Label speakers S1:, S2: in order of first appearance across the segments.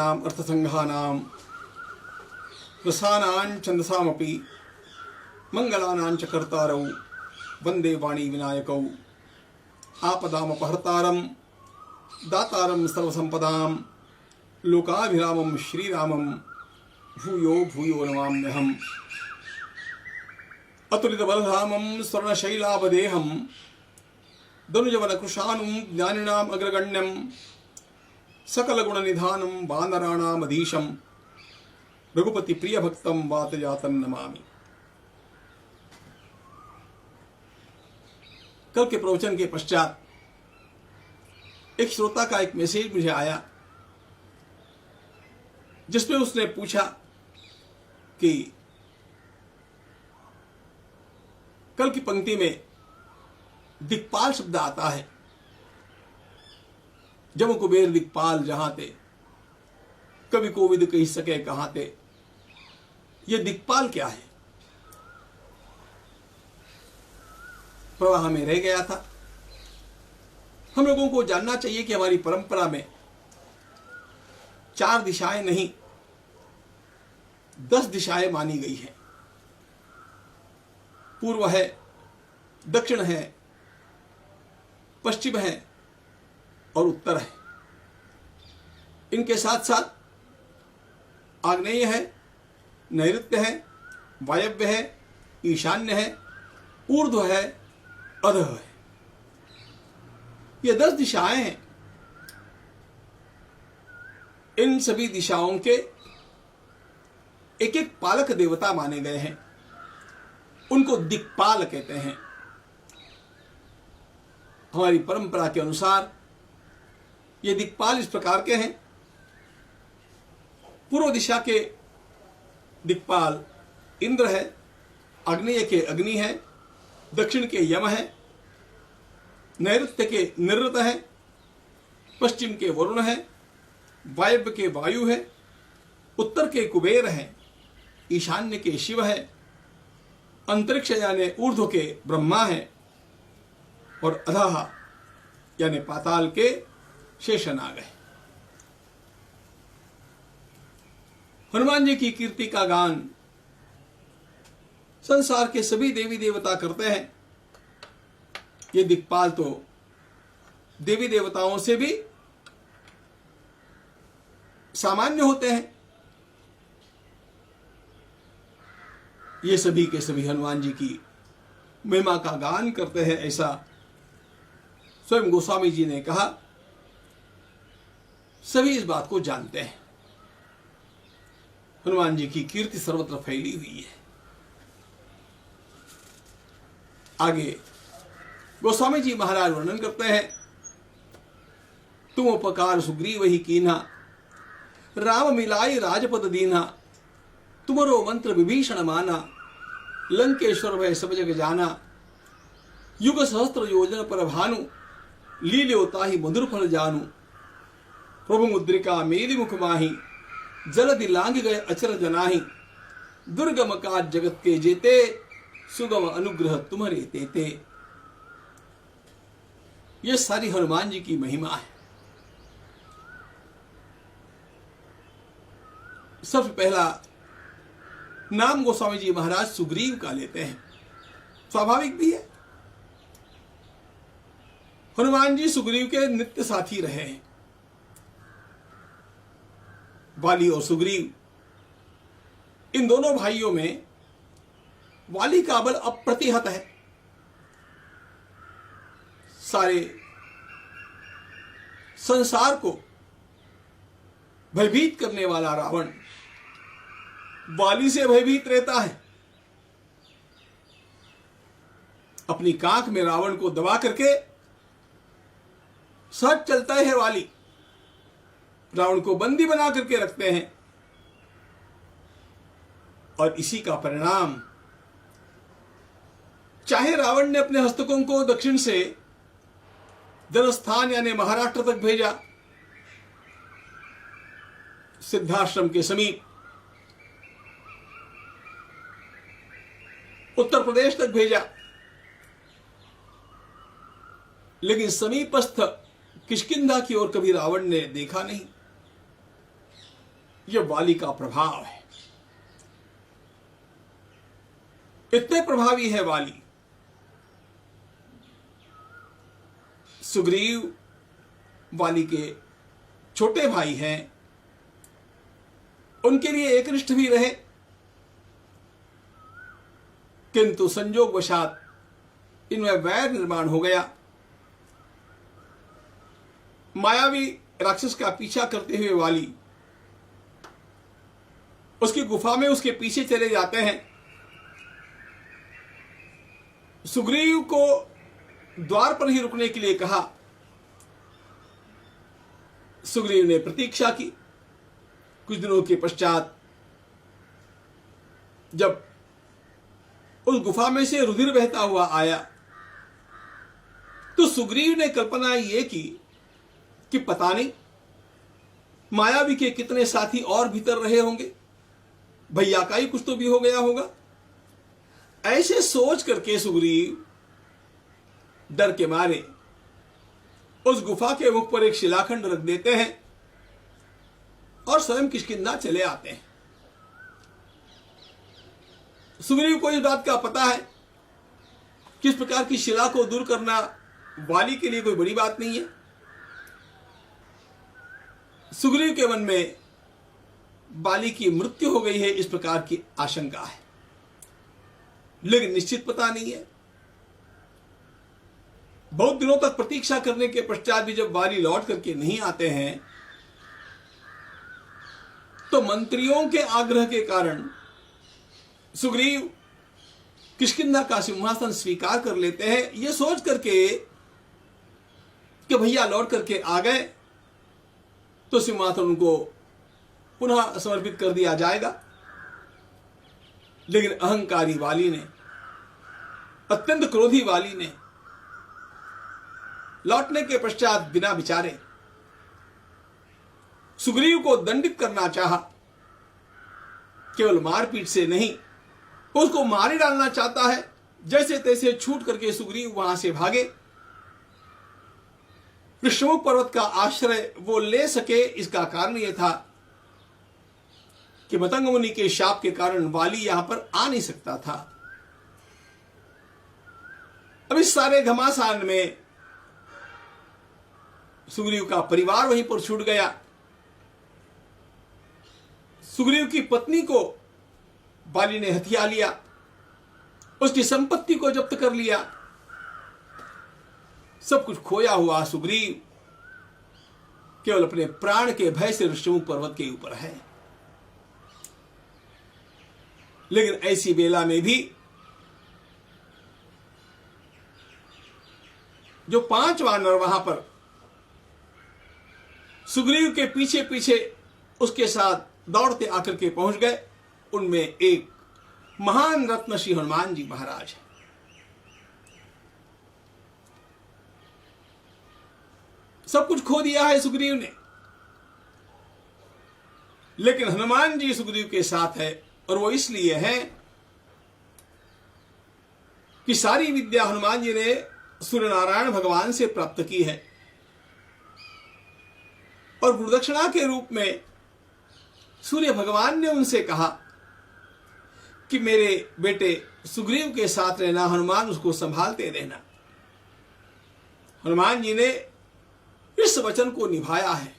S1: वेदानाम् अर्थसंघानां रसानां छन्दसामपि मंगलानां च कर्तारौ वंदे वाणी विनायकौ आपदामपहर्तारं दातारं सर्वसंपदां लोकाभिरामं श्रीरामं भूयो भूयो नमाम्यहम्। अतुलितबलधामं स्वर्णशैलावदेहं धनुजवनकृशानुं ज्ञानिनाम् अग्रगण्यं सकलगुणनिधानं वानराणामधीशं रघुपतिप्रियभक्तं वातजातं नमामि। कल के प्रवचन के पश्चात एक श्रोता का एक मैसेज मुझे आया, जिसमें उसने पूछा कि कल की पंक्ति में दिक्पाल शब्द आता है, जम कुबेर दिक्पाल जहां ते कवि कोविद कही सके कहां ते। यह दिक्पाल क्या है? प्रवाह में रह गया था। हम लोगों को जानना चाहिए कि हमारी परंपरा में 4 दिशाएं नहीं 10 दिशाएं मानी गई हैं। पूर्व है, दक्षिण है, पश्चिम है और उत्तर है। इनके साथ साथ आग्नेय है, नैऋत्य है, वायव्य है, ईशान्य है, ऊर्ध्व है, अधः है। ये 10 दिशाएं हैं। इन सभी दिशाओं के एक एक पालक देवता माने गए हैं, उनको दिक्पाल कहते हैं। हमारी परंपरा के अनुसार ये दिक्पाल इस प्रकार के हैं। पूर्व दिशा के दिक्पाल इंद्र है, आग्नेय के अग्नि है, दक्षिण के यम है, नैऋत्य के निरृत है, पश्चिम के वरुण है, वायव्य के वायु है, उत्तर के कुबेर है, ईशान्य के शिव है, अंतरिक्ष यानी ऊर्ध्व के ब्रह्मा है और अधः यानी पाताल के शेषनाग है। हनुमान जी की कीर्ति का गान संसार के सभी देवी देवता करते हैं। ये दिक्पाल तो देवी देवताओं से भी सामान्य होते हैं। ये सभी के सभी हनुमान जी की महिमा का गान करते हैं, ऐसा स्वयं गोस्वामी जी ने कहा। सभी इस बात को जानते हैं। हनुमान जी की कीर्ति सर्वत्र फैली हुई है। आगे गोस्वामी जी महाराज वर्णन करते हैं, तुम उपकार सुग्रीव ही कीन्हा, राम मिलाई राजपद दीन्हा, तुमरो मंत्र विभीषण माना, लंकेश्वर भय सब जग जाना, युग सहस्त्र योजन पर भानु, लील्योता ही मधुर फल जानू, प्रभु मुद्रिका मेरी मुख माही, जलदि लांग गए अचर जनाही, दुर्गम काज जगत के जेते, सुगम अनुग्रह तुम्हारे तेते। यह सारी हनुमान जी की महिमा है। सबसे पहला नाम गोस्वामी जी महाराज सुग्रीव का लेते हैं। स्वाभाविक भी है, हनुमान जी सुग्रीव के नित्य साथी रहे हैं। वाली और सुग्रीव, इन दोनों भाइयों में वाली का बल अप्रतिहत है। सारे संसार को भयभीत करने वाला रावण वाली से भयभीत रहता है। अपनी कांख में रावण को दबा करके सच चलता है वाली, रावण को बंदी बना करके रखते हैं। और इसी का परिणाम, चाहे रावण ने अपने हस्तकों को दक्षिण से जनस्थान यानी महाराष्ट्र तक भेजा, सिद्धाश्रम के समीप, उत्तर प्रदेश तक भेजा, लेकिन समीपस्थ किष्किंधा की ओर कभी रावण ने देखा नहीं। ये वाली का प्रभाव है। इतने प्रभावी है वाली। सुग्रीव वाली के छोटे भाई हैं, उनके लिए एकनिष्ठ भी रहे, किंतु संजोगवशात इनमें वैर निर्माण हो गया। मायावी राक्षस का पीछा करते हुए वाली उसकी गुफा में उसके पीछे चले जाते हैं। सुग्रीव को द्वार पर ही रुकने के लिए कहा। सुग्रीव ने प्रतीक्षा की। कुछ दिनों के पश्चात जब उस गुफा में से रुधिर बहता हुआ आया तो सुग्रीव ने कल्पना यह की कि पता नहीं मायावी के कितने साथी और भीतर रहे होंगे, भैया का ही कुछ तो भी हो गया होगा। ऐसे सोच करके सुग्रीव डर के मारे उस गुफा के मुख पर एक शिलाखंड रख देते हैं और स्वयं किष्किंधा चले आते हैं। सुग्रीव को इस बात का पता है कि इस प्रकार की शिला को दूर करना वाली के लिए कोई बड़ी बात नहीं है। सुग्रीव के मन में बाली की मृत्यु हो गई है इस प्रकार की आशंका है, लेकिन निश्चित पता नहीं है। बहुत दिनों तक प्रतीक्षा करने के पश्चात भी जब वाली लौट करके नहीं आते हैं तो मंत्रियों के आग्रह के कारण सुग्रीव किष्किंधा का सिंहासन स्वीकार कर लेते हैं, यह सोच करके कि भैया लौट करके आ गए तो सिंहासन उनको पुनः समर्पित कर दिया जाएगा। लेकिन अहंकारी वाली ने, अत्यंत क्रोधी वाली ने लौटने के पश्चात बिना विचारे सुग्रीव को दंडित करना चाहा। केवल मारपीट से नहीं, उसको मार ही डालना चाहता है। जैसे तैसे छूट करके सुग्रीव वहां से भागे। ऋषमुख पर्वत का आश्रय वो ले सके, इसका कारण यह था कि मतंग मुनि के शाप के कारण वाली यहां पर आ नहीं सकता था। अब इस सारे घमासान में सुग्रीव का परिवार वहीं पर छूट गया। सुग्रीव की पत्नी को वाली ने हथिया लिया, उसकी संपत्ति को जब्त कर लिया। सब कुछ खोया हुआ सुग्रीव केवल अपने प्राण के भय से ऋषमुख पर्वत के ऊपर है। लेकिन ऐसी बेला में भी जो 5 वानर वहां पर सुग्रीव के पीछे पीछे उसके साथ दौड़ते आकर के पहुंच गए, उनमें एक महान रत्नश्री हनुमान जी महाराज है। सब कुछ खो दिया है सुग्रीव ने, लेकिन हनुमान जी सुग्रीव के साथ है। और वो इसलिए है कि सारी विद्या हनुमान जी ने सूर्य नारायण भगवान से प्राप्त की है और गुरुदक्षिणा के रूप में सूर्य भगवान ने उनसे कहा कि मेरे बेटे सुग्रीव के साथ रहना, हनुमान उसको संभालते रहना। हनुमान जी ने इस वचन को निभाया है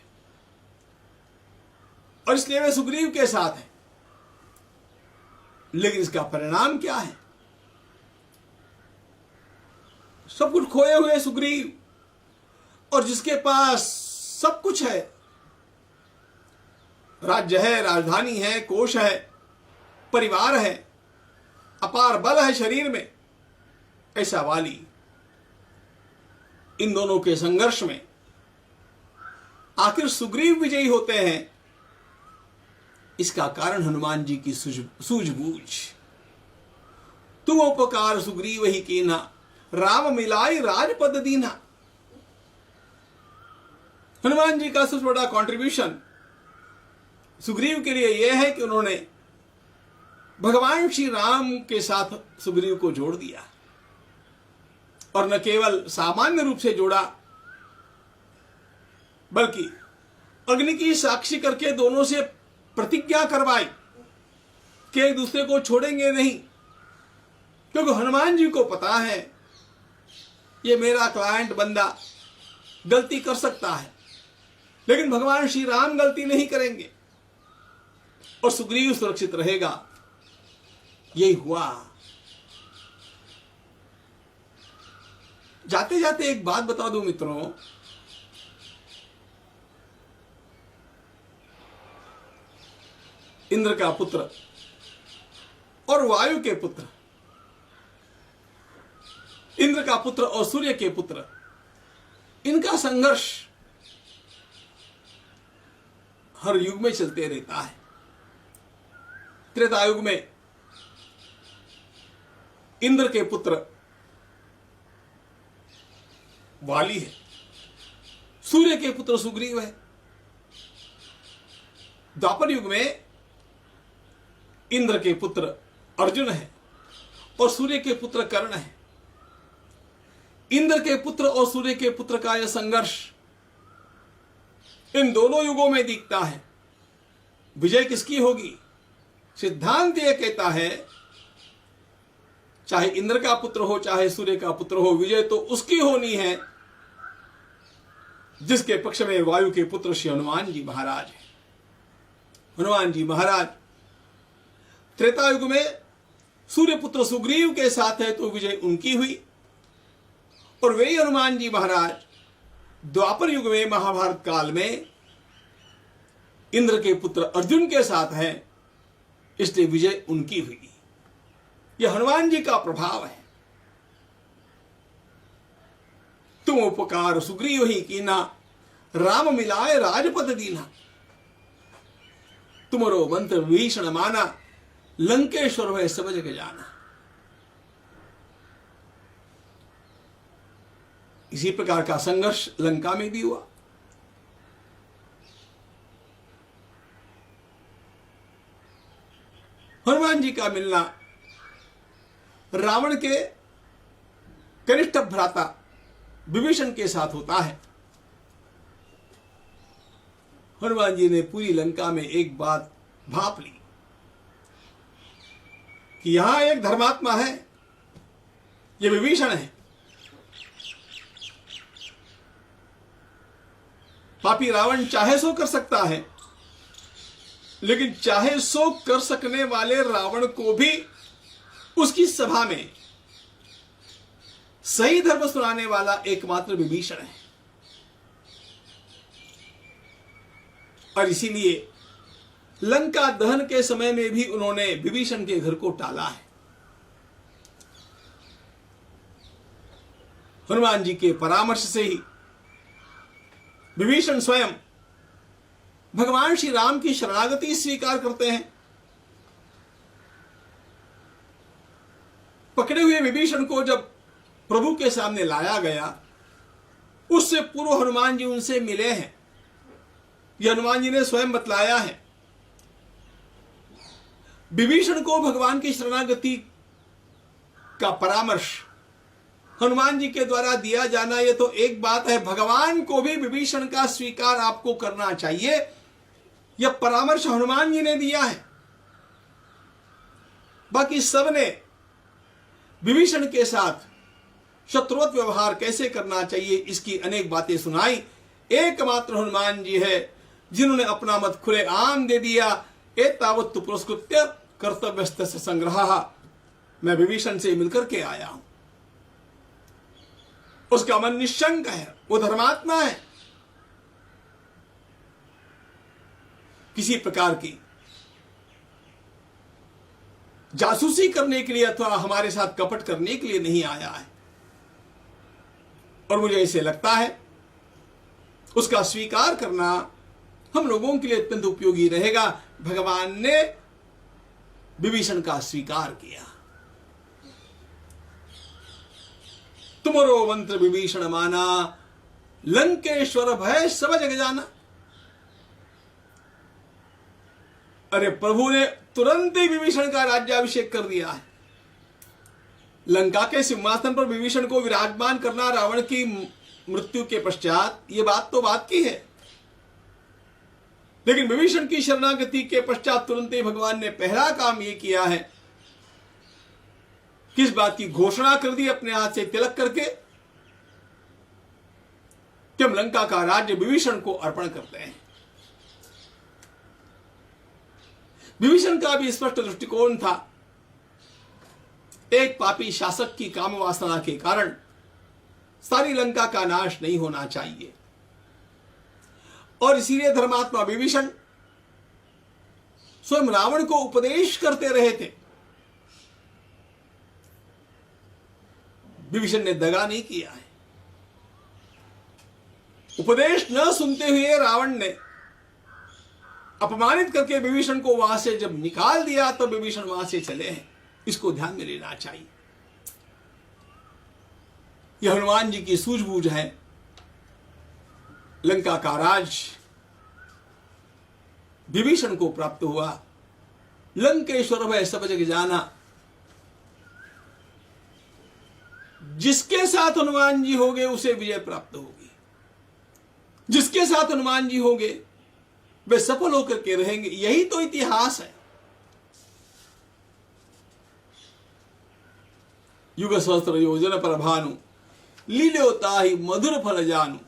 S1: और इसलिए वे सुग्रीव के साथ हैं। लेकिन इसका परिणाम क्या है? सब कुछ खोए हुए सुग्रीव और जिसके पास सब कुछ है, राज्य है, राजधानी है, कोष है, परिवार है, अपार बल है शरीर में, ऐसा वाली इन दोनों के संघर्ष में आखिर सुग्रीव विजयी होते हैं। इसका कारण हनुमान जी की सूझबूझ। तुम उपकार सुग्रीव ही कीन्हा, राम मिलाई राजपद दीन्हा। हनुमान जी का सबसे बड़ा कंट्रीब्यूशन सुग्रीव के लिए यह है कि उन्होंने भगवान श्री राम के साथ सुग्रीव को जोड़ दिया और न केवल सामान्य रूप से जोड़ा, बल्कि अग्नि की साक्षी करके दोनों से प्रतिज्ञा करवाई कि एक दूसरे को छोड़ेंगे नहीं, क्योंकि हनुमान जी को पता है ये मेरा क्लाइंट बंदा गलती कर सकता है, लेकिन भगवान श्री राम गलती नहीं करेंगे और सुग्रीव सुरक्षित रहेगा। यही हुआ। जाते जाते एक बात बता दूं मित्रों, इंद्र का पुत्र और वायु के पुत्र, इंद्र का पुत्र और सूर्य के पुत्र, इनका संघर्ष हर युग में चलते रहता है। त्रेता युग में इंद्र के पुत्र वाली है, सूर्य के पुत्र सुग्रीव है। द्वापर युग में इंद्र के पुत्र अर्जुन है और सूर्य के पुत्र कर्ण है। इंद्र के पुत्र और सूर्य के पुत्र का यह संघर्ष इन दोनों युगों में दिखता है। विजय किसकी होगी? सिद्धांत यह कहता है चाहे इंद्र का पुत्र हो चाहे सूर्य का पुत्र हो, विजय तो उसकी होनी है जिसके पक्ष में वायु के पुत्र श्री हनुमान जी महाराज है। हनुमान जी महाराज त्रेता युग में सूर्य पुत्र सुग्रीव के साथ है तो विजय उनकी हुई, और वही हनुमान जी महाराज द्वापर युग में महाभारत काल में इंद्र के पुत्र अर्जुन के साथ है, इसलिए विजय उनकी हुई। यह हनुमान जी का प्रभाव है। तुम उपकार सुग्रीव ही कीना, राम मिलाए राजपद दीना। तुमरो मंत्र भीषण माना, लंकेश्वर वह सब जग जाना। इसी प्रकार का संघर्ष लंका में भी हुआ। हनुमान जी का मिलना रावण के कनिष्ठ भ्राता विभीषण के साथ होता है। हनुमान जी ने पूरी लंका में एक बात भाप ली कि यहां एक धर्मात्मा है, यह विभीषण है। पापी रावण चाहे सो कर सकता है, लेकिन चाहे सो कर सकने वाले रावण को भी उसकी सभा में सही धर्म सुनाने वाला एकमात्र विभीषण है। और इसीलिए लंका दहन के समय में भी उन्होंने विभीषण के घर को टाला है। हनुमान जी के परामर्श से ही विभीषण स्वयं भगवान श्री राम की शरणागति स्वीकार करते हैं। पकड़े हुए विभीषण को जब प्रभु के सामने लाया गया, उससे पूर्व हनुमान जी उनसे मिले हैं। यह हनुमान जी ने स्वयं बतलाया है। विभीषण को भगवान की शरणागति का परामर्श हनुमान जी के द्वारा दिया जाना, यह तो एक बात है, भगवान को भी विभीषण का स्वीकार आपको करना चाहिए। यह परामर्श हनुमान जी ने दिया है। बाकी सबने विभीषण के साथ शत्रुवत व्यवहार कैसे करना चाहिए इसकी अनेक बातें सुनाई। एकमात्र हनुमान जी है जिन्होंने अपना मत खुले आम दे दिया। एतावत्तु पुरस्कृत्य कर्तव्यस्तस्य संग्रहः, मैं विभीषण से मिलकर के आया हूं। उसका मन निश्चंक है, वो धर्मात्मा है। किसी प्रकार की जासूसी करने के लिए अथवा हमारे साथ कपट करने के लिए नहीं आया है। और मुझे ऐसे लगता है उसका स्वीकार करना हम लोगों के लिए अत्यंत उपयोगी रहेगा। भगवान ने विभीषण का स्वीकार किया। तुमरो मंत्र विभीषण माना, लंकेश्वर भय सब जग जाना। अरे प्रभु ने तुरंत ही विभीषण का राज्याभिषेक कर दिया है। लंका के सिंहासन पर विभीषण को विराजमान करना रावण की मृत्यु के पश्चात, ये बात तो बात की है। लेकिन विभीषण की शरणागति के पश्चात तुरंत ही भगवान ने पहला काम यह किया है, किस बात की घोषणा कर दी अपने हाथ से तिलक करके, कि हम लंका का राज्य विभीषण को अर्पण करते हैं। विभीषण का भी स्पष्ट दृष्टिकोण था, एक पापी शासक की काम वासना के कारण सारी लंका का नाश नहीं होना चाहिए, और इसीलिए धर्मात्मा विभीषण स्वयं रावण को उपदेश करते रहे थे। विभीषण ने दगा नहीं किया है। उपदेश न सुनते हुए रावण ने अपमानित करके विभीषण को वहां से जब निकाल दिया तो विभीषण वहां से चले हैं। इसको ध्यान में लेना चाहिए। यह हनुमान जी की सूझबूझ है। लंका का राज विभीषण को प्राप्त हुआ। लंकेश्वर भय सब जग जाना। जिसके साथ हनुमान जी होंगे उसे विजय प्राप्त होगी। जिसके साथ हनुमान जी होंगे वे सफल होकर के रहेंगे। यही तो इतिहास है। युग सहस्त्र योजन पर भानु, लील्योता ही मधुर फल जानू।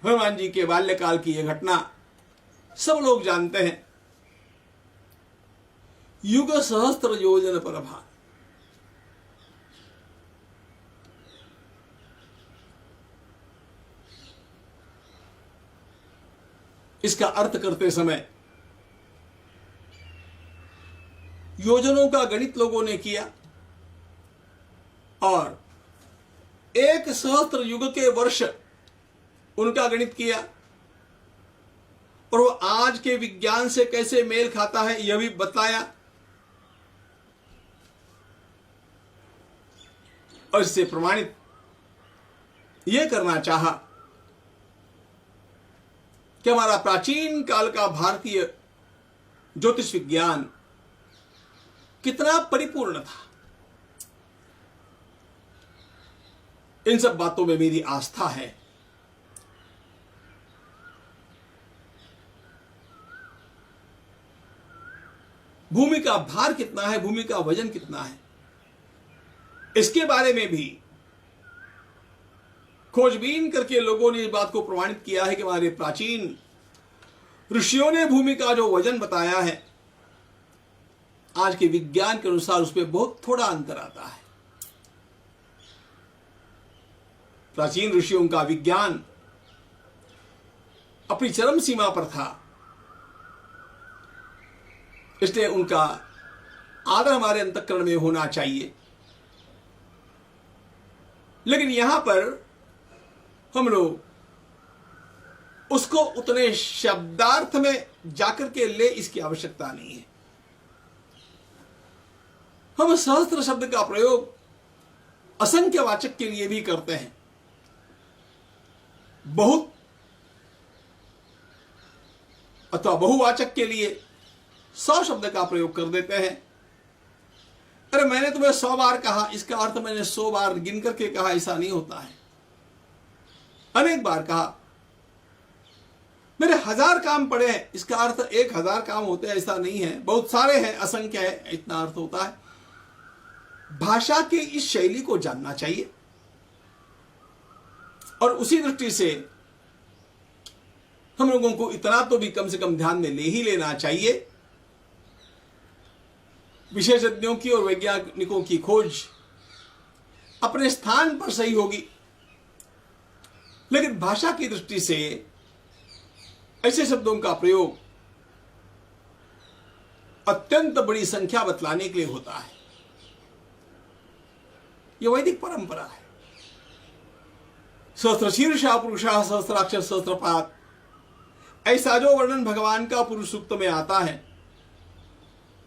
S1: हनुमान जी के बाल्यकाल की यह घटना सब लोग जानते हैं। युग सहस्त्र योजन पर भानु, इसका अर्थ करते समय योजनों का गणित लोगों ने किया और एक सहस्त्र युग के वर्ष उनका गणित किया, और वो आज के विज्ञान से कैसे मेल खाता है यह भी बताया। और इससे प्रमाणित यह करना चाहा कि हमारा प्राचीन काल का भारतीय ज्योतिष विज्ञान कितना परिपूर्ण था। इन सब बातों में मेरी आस्था है। भूमि का भार कितना है, भूमि का वजन कितना है, इसके बारे में भी खोजबीन करके लोगों ने इस बात को प्रमाणित किया है कि हमारे प्राचीन ऋषियों ने भूमि का जो वजन बताया है, आज के विज्ञान के अनुसार उसमें बहुत थोड़ा अंतर आता है। प्राचीन ऋषियों का विज्ञान अपनी चरम सीमा पर था, इसलिए उनका आदर हमारे अंतःकरण में होना चाहिए। लेकिन यहां पर हम लोग उसको उतने शब्दार्थ में जाकर के ले इसकी आवश्यकता नहीं है। हम सहस्त्र शब्द का प्रयोग असंख्य वाचक के लिए भी करते हैं, बहुत अथवा बहुवाचक के लिए 100 शब्द का प्रयोग कर देते हैं। अरे मैंने तुम्हें 100 बार कहा, इसका अर्थ मैंने 100 बार गिन करके कहा, ऐसा नहीं होता है। अनेक बार कहा मेरे 1000 काम पड़े हैं, इसका अर्थ 1000 काम होते हैं ऐसा नहीं है। बहुत सारे हैं, असंख्य है, इतना अर्थ होता है। भाषा की इस शैली को जानना चाहिए और उसी दृष्टि से हम लोगों को इतना तो भी कम से कम ध्यान में ले ही लेना चाहिए। विशेषज्ञों की और वैज्ञानिकों की खोज अपने स्थान पर सही होगी, लेकिन भाषा की दृष्टि से ऐसे शब्दों का प्रयोग अत्यंत बड़ी संख्या बतलाने के लिए होता है। यह वैदिक परंपरा है। सहस्रशीर्षा पुरुषा सहस्राक्षर सहस्त्रपात, ऐसा जो वर्णन भगवान का पुरुष सूक्त में आता है,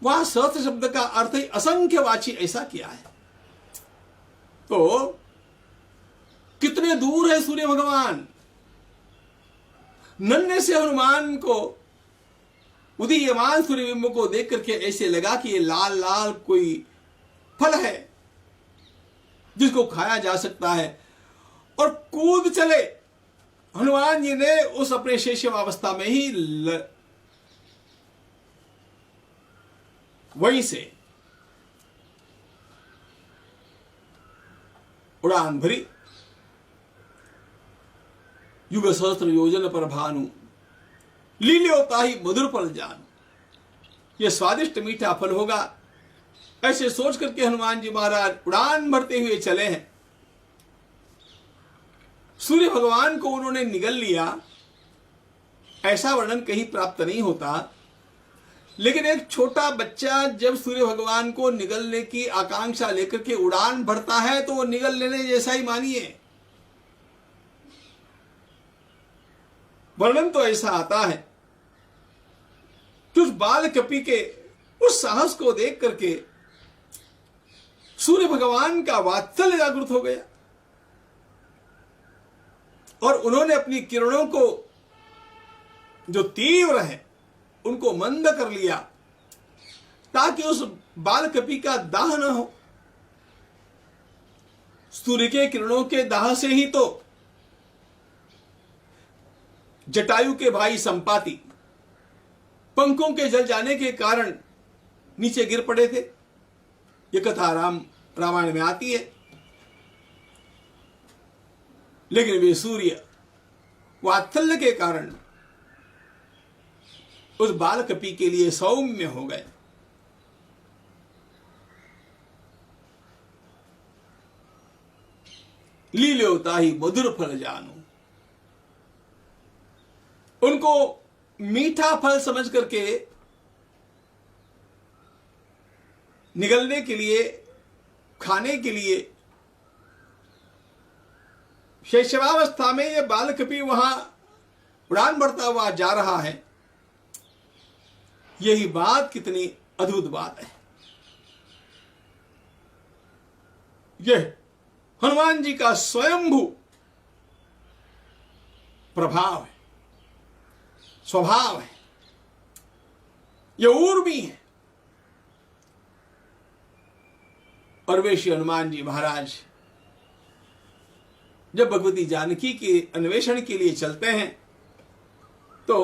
S1: वहां सहस्त्र शब्द का अर्थ ही असंख्यवाची ऐसा किया है। तो कितने दूर है सूर्य भगवान। नन्हे से हनुमान को उदीयमान सूर्यबिंब को देख करके ऐसे लगा कि ये लाल लाल कोई फल है जिसको खाया जा सकता है, और कूद चले हनुमान जी ने उस अपने शैशवावस्था में ही वहीं से उड़ान भरी। युग सहस्त्र योजन पर भानु, लील्योता ही मधुर फल जान। यह स्वादिष्ट मीठा फल होगा, ऐसे सोच करके हनुमान जी महाराज उड़ान भरते हुए चले हैं। सूर्य भगवान को उन्होंने निगल लिया, ऐसा वर्णन कहीं प्राप्त नहीं होता। लेकिन एक छोटा बच्चा जब सूर्य भगवान को निगलने की आकांक्षा लेकर के उड़ान भरता है तो वो निगल लेने जैसा ही मानिए। वर्णन तो ऐसा आता है कि उस बाल कपि के उस साहस को देख करके सूर्य भगवान का वात्सल्य जागृत हो गया और उन्होंने अपनी किरणों को जो तीव्र है उनको मंद कर लिया ताकि उस बाल कपि का दाह न हो। सूर्य के किरणों के दाह से ही तो जटायु के भाई संपाति पंखों के जल जाने के कारण नीचे गिर पड़े थे। यह कथा रामायण में आती है। लेकिन वे सूर्य वात्सल्य के कारण उस बाल कपि के लिए सौम्य हो गए। लील्योता ही मधुर फल जानो, उनको मीठा फल समझ करके निगलने के लिए, खाने के लिए शैशवावस्था में यह बाल कपि वहां उड़ान भरता हुआ जा रहा है। यही बात कितनी अद्भुत बात है। यह हनुमान जी का स्वयंभू प्रभाव है, स्वभाव है, यह ऊर्मी है। और वे श्री हनुमान जी महाराज जब भगवती जानकी के अन्वेषण के लिए चलते हैं तो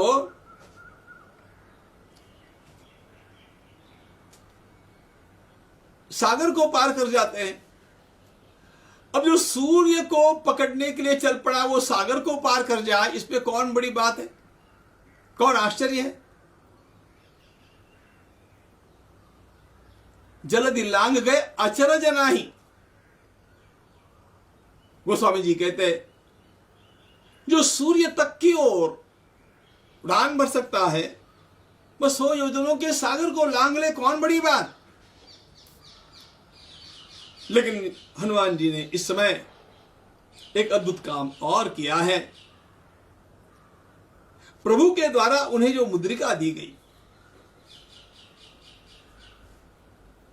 S1: सागर को पार कर जाते हैं। अब जो सूर्य को पकड़ने के लिए चल पड़ा वो सागर को पार कर जाए, इस पे कौन बड़ी बात है, कौन आश्चर्य है। जलधि लांग गए अचरज नाही, गोस्वामी जी कहते जो सूर्य तक की ओर उड़ान भर सकता है वह 100 योजनों के सागर को लांग ले, कौन बड़ी बात। लेकिन हनुमान जी ने इस समय एक अद्भुत काम और किया है। प्रभु के द्वारा उन्हें जो मुद्रिका दी गई,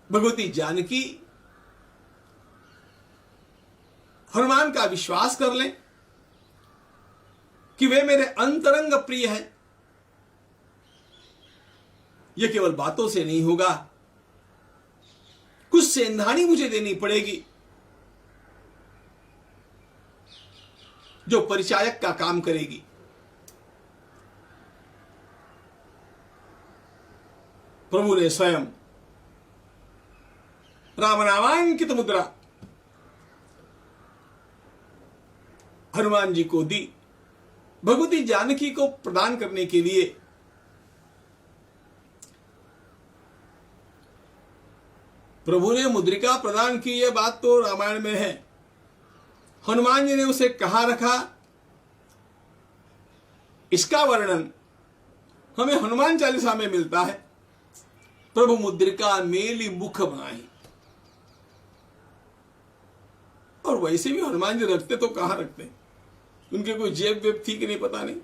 S1: भगवती जानकी हनुमान का विश्वास कर लें कि वे मेरे अंतरंग प्रिय हैं। यह केवल बातों से नहीं होगा, कुछ सेंधानी मुझे देनी पड़ेगी जो परिचायक का काम करेगी। प्रभु ने स्वयं रामनामांकित मुद्रा हनुमान जी को दी, भगवती जानकी को प्रदान करने के लिए। प्रभु ने मुद्रिका प्रदान की, यह बात तो रामायण में है। हनुमान जी ने उसे कहाँ रखा, इसका वर्णन हमें हनुमान चालीसा में मिलता है। प्रभु मुद्रिका मेली मुख बनाई। और वैसे भी हनुमान जी रखते तो कहां रखते, उनके कोई जेब वेब थी कि नहीं पता नहीं।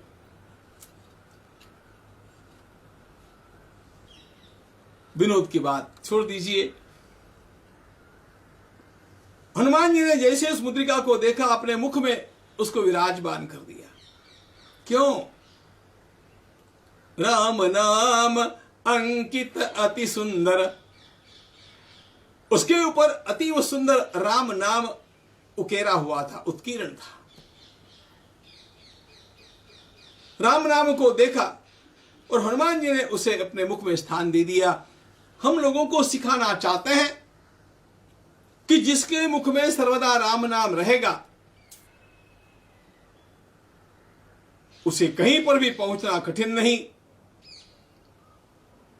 S1: विनोद की बात छोड़ दीजिए। हनुमान जी ने जैसे उस मुद्रिका को देखा, अपने मुख में उसको विराजमान कर दिया। क्यों? राम नाम अंकित अति सुंदर, उसके ऊपर अति सुंदर राम नाम उकेरा हुआ था, उत्कीर्ण था। राम नाम को देखा और हनुमान जी ने उसे अपने मुख में स्थान दे दिया। हम लोगों को सिखाना चाहते हैं कि जिसके मुख में सर्वदा राम नाम रहेगा उसे कहीं पर भी पहुंचना कठिन नहीं,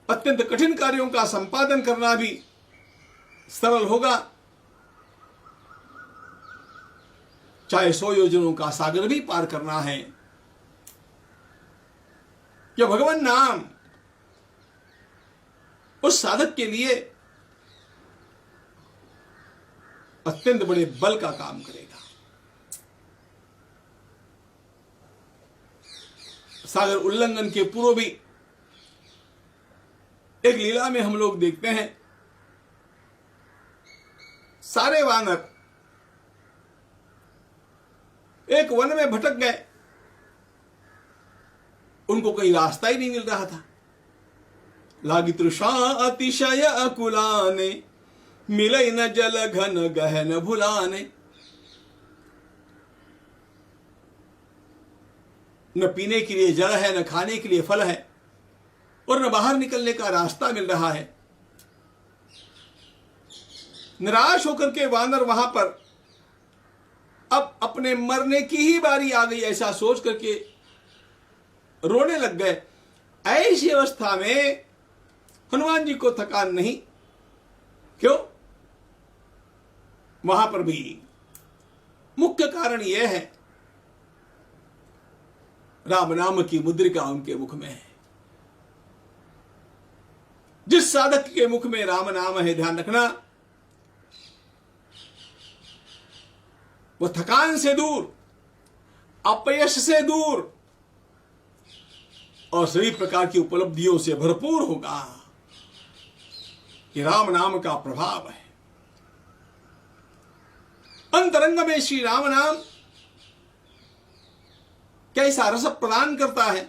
S1: अत्यंत कठिन कार्यों का संपादन करना भी सरल होगा। चाहे 100 योजनों का सागर भी पार करना है, यह भगवान नाम उस साधक के लिए अत्यंत बड़े बल का काम करेगा। सागर उल्लंघन के पूर्व भी एक लीला में हम लोग देखते हैं, सारे वानर एक वन में भटक गए, उनको कहीं रास्ता ही नहीं मिल रहा था। लागी तृषा अतिशय अकुलाने, मिले न जल घन गहन भुलाने। न पीने के लिए जल है, न खाने के लिए फल है, और न बाहर निकलने का रास्ता मिल रहा है। निराश होकर के वानर वहां पर अब अपने मरने की ही बारी आ गई ऐसा सोच करके रोने लग गए। ऐसी अवस्था में हनुमान जी को थकान नहीं। क्यों? वहां पर भी मुख्य कारण यह है, राम नाम की मुद्रिका उनके मुख में है। जिस साधक के मुख में राम नाम है, ध्यान रखना, वो थकान से दूर, अपयश से दूर और सभी प्रकार की उपलब्धियों से भरपूर होगा। कि राम नाम का प्रभाव है। अंतरंग में श्री राम नाम कैसा रस प्रदान करता है।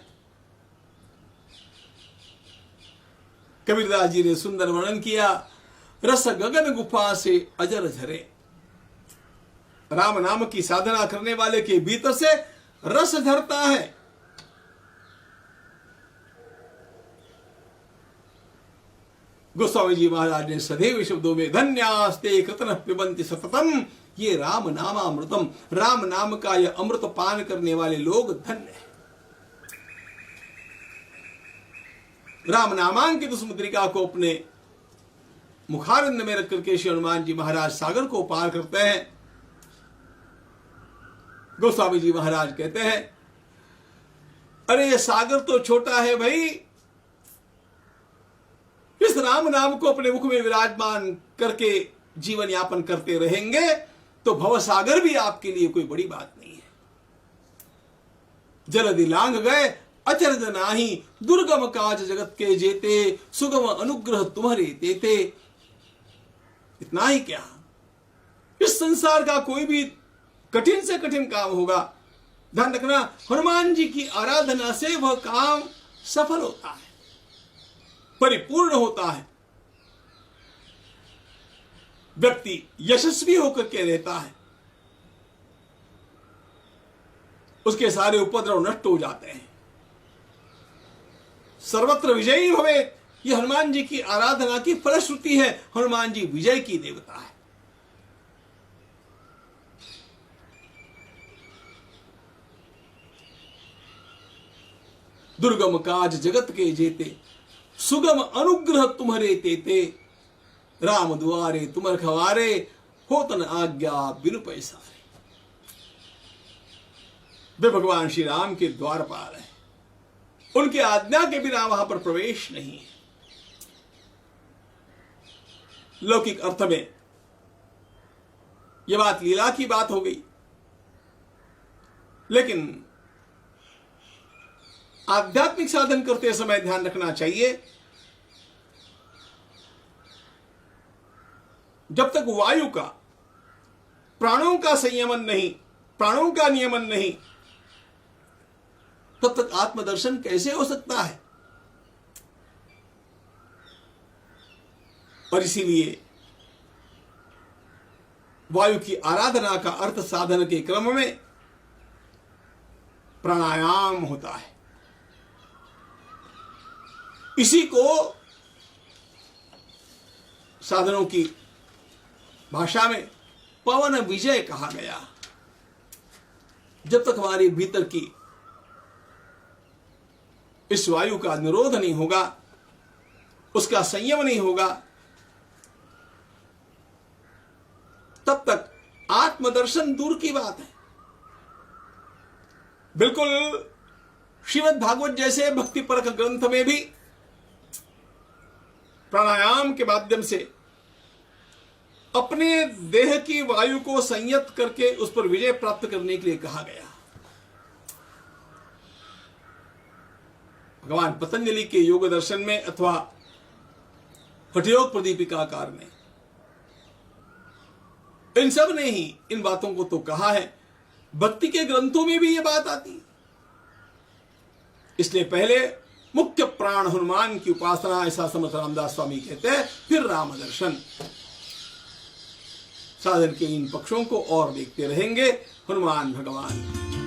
S1: कबीरदास जी ने सुंदर वर्णन किया, रस गगन गुफा से अजर झरे। राम नाम की साधना करने वाले के भीतर से रस झरता है। गोस्वामी जी महाराज ने सदैव शब्दों में धन्यास्ते कृतन पिबंति सततम, ये राम नामामृतम, राम नाम का यह अमृत पान करने वाले लोग धन्य है। राम नामांकित उस मुद्रिका को अपने मुखारविंद में रख करके श्री हनुमान जी महाराज सागर को पार करते हैं। गोस्वामी जी महाराज कहते हैं, अरे ये सागर तो छोटा है भाई, इस राम नाम को अपने मुख में विराजमान करके जीवन यापन करते रहेंगे तो भव सागर भी आपके लिए कोई बड़ी बात नहीं है। जलधि लांघ गए अचरज नाही, दुर्गम काज जगत के जेते, सुगम अनुग्रह तुम्हारे देते। इतना ही क्या, इस संसार का कोई भी कठिन से कठिन काम होगा, ध्यान रखना हनुमान जी की आराधना से वह काम सफल होता है, परिपूर्ण होता है। व्यक्ति यशस्वी होकर के रहता है, उसके सारे उपद्रव नष्ट हो जाते हैं। सर्वत्र विजयी भवे, यह हनुमान जी की आराधना की फलश्रुति है। हनुमान जी विजय की देवता है। दुर्गम काज जगत के जेते, सुगम अनुग्रह तुम्हारे तेते, राम दुआरे तुम रखवारे, होतन आज्ञा बिनु पैसारे। वे भगवान श्री राम के द्वारपाल हैं, उनके आज्ञा के बिना वहां पर प्रवेश नहीं है। लौकिक अर्थ में यह बात लीला की बात हो गई, लेकिन आध्यात्मिक साधन करते समय ध्यान रखना चाहिए, जब तक वायु का, प्राणों का संयमन नहीं, प्राणों का नियमन नहीं, तब तक आत्मदर्शन कैसे हो सकता है। और इसीलिए वायु की आराधना का अर्थ साधन के क्रम में प्राणायाम होता है। इसी को साधनों की भाषा में पवन विजय कहा गया। जब तक हमारे भीतर की इस वायु का निरोध नहीं होगा, उसका संयम नहीं होगा, तब तक आत्मदर्शन दूर की बात है। बिल्कुल श्रीमद् भागवत जैसे भक्तिपरक ग्रंथ में भी प्राणायाम के माध्यम से अपने देह की वायु को संयत करके उस पर विजय प्राप्त करने के लिए कहा गया। भगवान पतंजलि के योग दर्शन में अथवा हठयोग प्रदीपिकाकार ने, इन सब ने ही इन बातों को तो कहा है। भक्ति के ग्रंथों में भी यह बात आती है। इसलिए पहले मुख्य प्राण हनुमान की उपासना, ऐसा समर्थ रामदास स्वामी कहते हैं, फिर राम दर्शन। साधन के इन पक्षों को और देखते रहेंगे। हनुमान भगवान